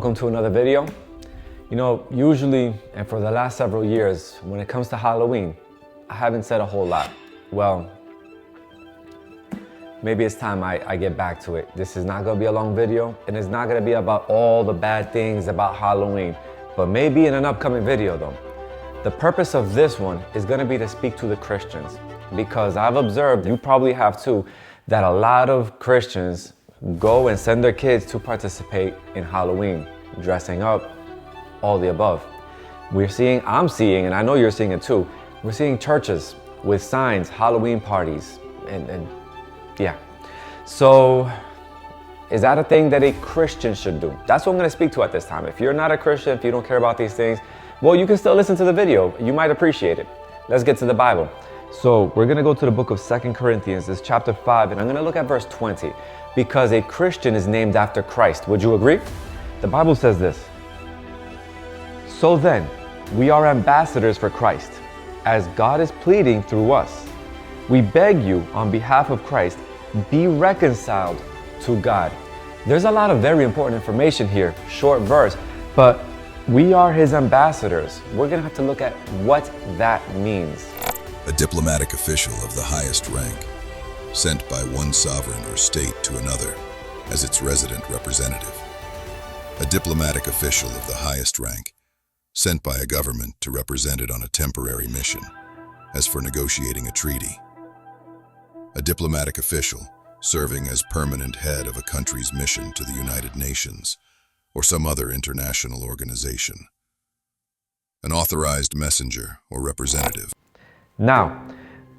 welcome to another video. You know, usually, and for the last several years, when it comes to Halloween, I haven't said a whole lot. Well, maybe it's time I get back to it. This is not gonna be a long video, and it's not gonna be about all the bad things about Halloween, but maybe in an upcoming video though. The purpose of this one is gonna be to speak to the Christians, because I've observed, you probably have too, that a lot of Christians go and send their kids to participate in Halloween, dressing up, all the above. I'm seeing, and I know you're seeing it too, we're seeing churches with signs, Halloween parties, and yeah. So, is that a thing that a Christian should do? That's what I'm gonna speak to at this time. If you're not a Christian, if you don't care about these things, well, you can still listen to the video. You might appreciate it. Let's get to the Bible. So we're gonna go to the book of 2 Corinthians, it's chapter 5, and I'm gonna look at verse 20, because a Christian is named after Christ. Would you agree? The Bible says this: "So then, we are ambassadors for Christ, as God is pleading through us. We beg you, on behalf of Christ, be reconciled to God." There's a lot of very important information here, short verse, but we are his ambassadors. We're gonna have to look at what that means. A diplomatic official of the highest rank, sent by one sovereign or state to another as its resident representative. A diplomatic official of the highest rank, sent by a government to represent it on a temporary mission, as for negotiating a treaty. A diplomatic official serving as permanent head of a country's mission to the United Nations or some other international organization. An authorized messenger or representative. Now,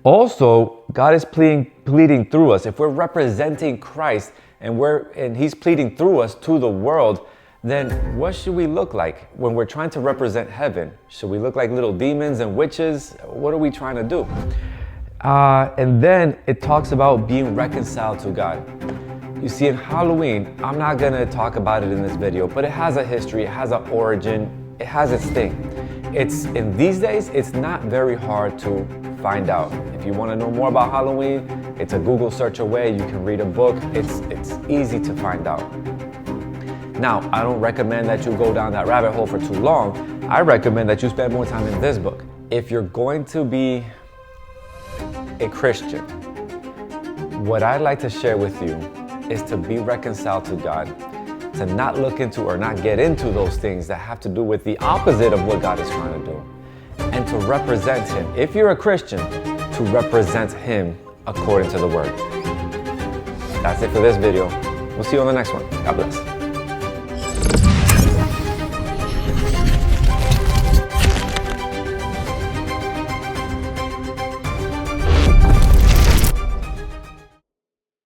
also, God is pleading through us. If we're representing Christ and he's pleading through us to the world, then what should we look like when we're trying to represent heaven? Should we look like little demons and witches? What are we trying to do? And then it talks about being reconciled to God. You see, in Halloween, I'm not gonna talk about it in this video, but it has a history, it has an origin, it has its thing. In these days, it's not very hard to find out. If you wanna know more about Halloween, it's a Google search away, you can read a book, it's easy to find out. Now, I don't recommend that you go down that rabbit hole for too long. I recommend that you spend more time in this book. If you're going to be a Christian, what I'd like to share with you is to be reconciled to God, to not look into or not get into those things that have to do with the opposite of what God is trying to do, and to represent him. If you're a Christian, to represent him according to the word. That's it for this video. We'll see you on the next one. God bless.